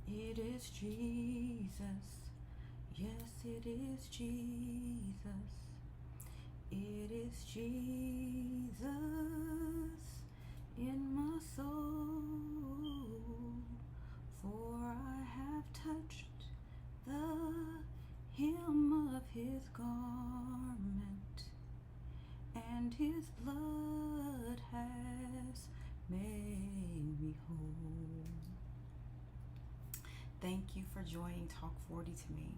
It is Jesus. Yes, it is Jesus. It is Jesus in my soul. For I have touched the hem of his garment, and his blood has made me whole. Thank you for joining Talk 40 to me.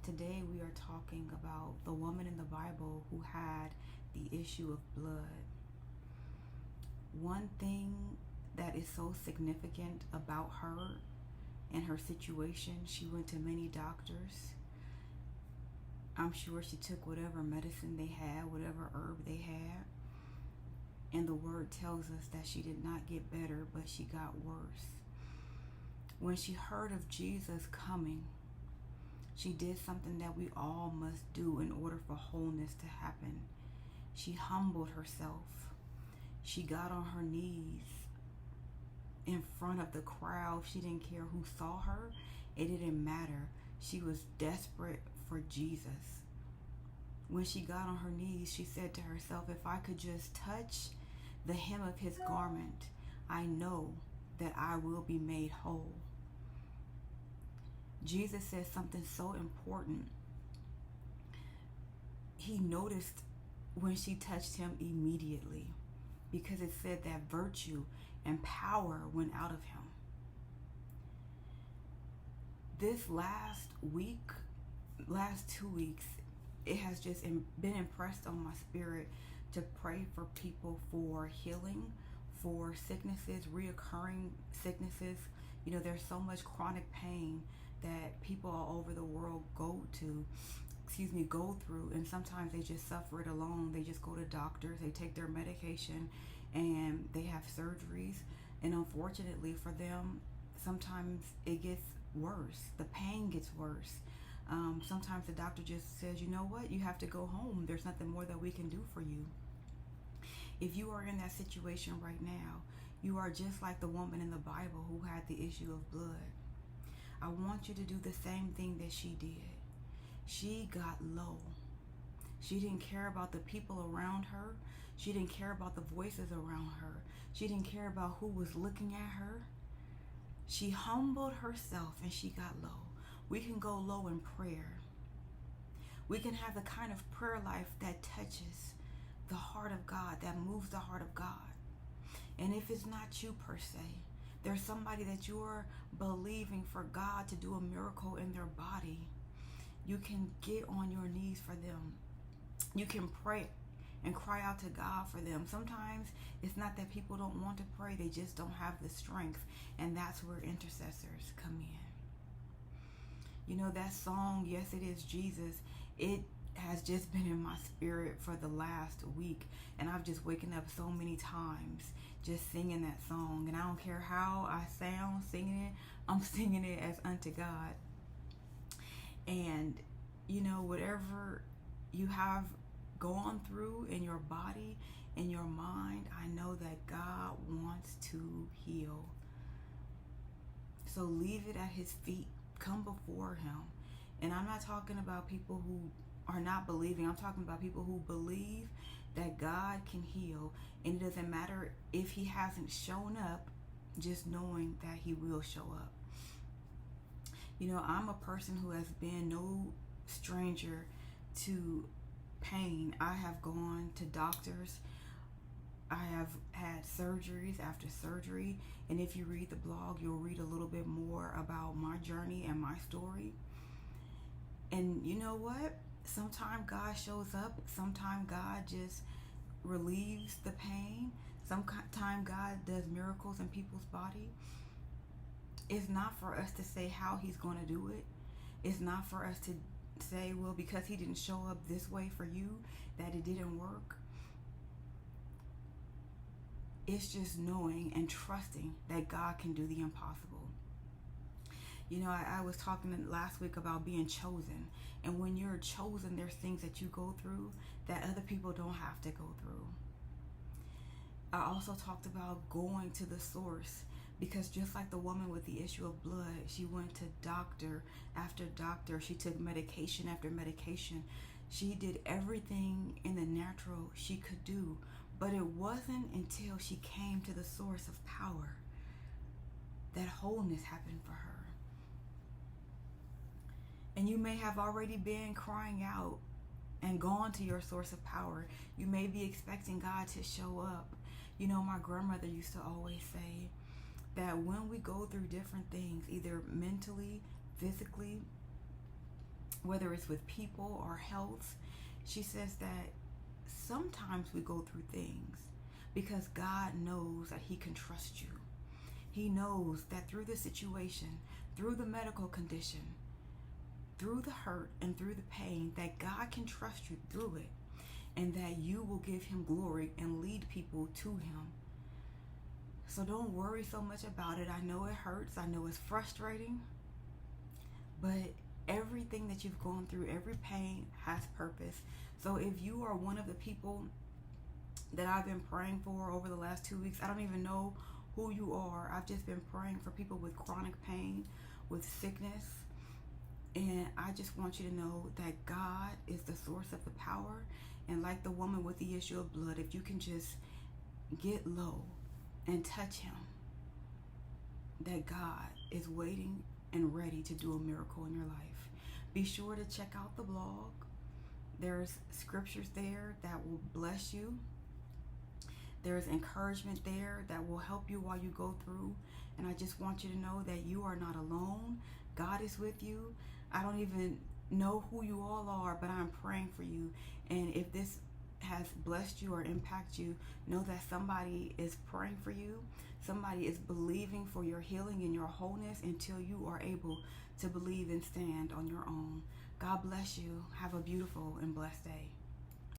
Today we are talking about the woman in the Bible who had the issue of blood. One thing that is so significant about her and her situation, she went to many doctors. I'm sure she took whatever medicine they had, whatever herb they had. And the word tells us that she did not get better, but she got worse. When she heard of Jesus coming, she did something that we all must do in order for wholeness to happen. She humbled herself. She got on her knees in front of the crowd. She didn't care who saw her. It didn't matter. She was desperate for Jesus. When she got on her knees, she said to herself, if I could just touch the hem of his garment, I know that I will be made whole. Jesus said something so important. He noticed when she touched him immediately, because it said that virtue and power went out of him. This last 2 weeks, it has just been impressed on my spirit to pray for people for healing, for sicknesses, reoccurring sicknesses. You know, there's so much chronic pain that people all over the world go through, and sometimes they just suffer it alone. They just go to doctors, they take their medication, and they have surgeries, and unfortunately for them, sometimes it gets worse. The pain gets worse. Sometimes the doctor just says, you know what, you have to go home. There's nothing more that we can do for you. If you are in that situation right now, you are just like the woman in the Bible who had the issue of blood. I want you to do the same thing that she did. She got low. She didn't care about the people around her. She didn't care about the voices around her. She didn't care about who was looking at her. She humbled herself and she got low. We can go low in prayer. We can have the kind of prayer life that touches the heart of God, that moves the heart of God. And if it's not you per se, there's somebody that you're believing for God to do a miracle in their body, you can get on your knees for them. You can pray and cry out to God for them. Sometimes it's not that people don't want to pray, they just don't have the strength. And that's where intercessors come in. You know, that song, Yes, It Is Jesus, it has just been in my spirit for the last week. And I've just waken up so many times just singing that song. And I don't care how I sound singing it, I'm singing it as unto God. And, you know, whatever you have gone through in your body, in your mind, I know that God wants to heal. So leave it at his feet. Come before him. And I'm not talking about people who are not believing. I'm talking about people who believe that God can heal. And it doesn't matter if he hasn't shown up, just knowing that he will show up. You know, I'm a person who has been no stranger to pain. I have gone to doctors. I have had surgeries after surgery. And if you read the blog, you'll read a little bit more about my journey and my story. And you know what? Sometimes God shows up. Sometimes God just relieves the pain. Sometimes God does miracles in people's body. It's not for us to say how he's going to do it. It's not for us to say, well, because he didn't show up this way for you, that it didn't work. It's just knowing and trusting that God can do the impossible. You know, I was talking last week about being chosen. And when you're chosen, there's things that you go through that other people don't have to go through. I also talked about going to the source. Because just like the woman with the issue of blood, she went to doctor after doctor. She took medication after medication. She did everything in the natural she could do. But it wasn't until she came to the source of power that wholeness happened for her. And you may have already been crying out and gone to your source of power. You may be expecting God to show up. You know, my grandmother used to always say that when we go through different things, either mentally, physically, whether it's with people or health, she says that sometimes we go through things because God knows that He can trust you. He knows that through the situation, through the medical condition, through the hurt and through the pain, that God can trust you through it, and that you will give Him glory and lead people to Him. So don't worry so much about it. I know it hurts. I know it's frustrating. But everything that you've gone through, every pain has purpose. So if you are one of the people that I've been praying for over the last 2 weeks, I don't even know who you are. I've just been praying for people with chronic pain, with sickness. And I just want you to know that God is the source of the power. And like the woman with the issue of blood, if you can just get low and touch Him, that God is waiting and ready to do a miracle in your life. Be sure to check out the blog. There's scriptures there that will bless you. There's encouragement there that will help you while you go through. And I just want you to know that you are not alone. God is with you. I don't even know who you all are, but I'm praying for you. And if this has blessed you or impacted you, know that somebody is praying for you. Somebody is believing for your healing and your wholeness until you are able to believe and stand on your own. God bless you. Have a beautiful and blessed day.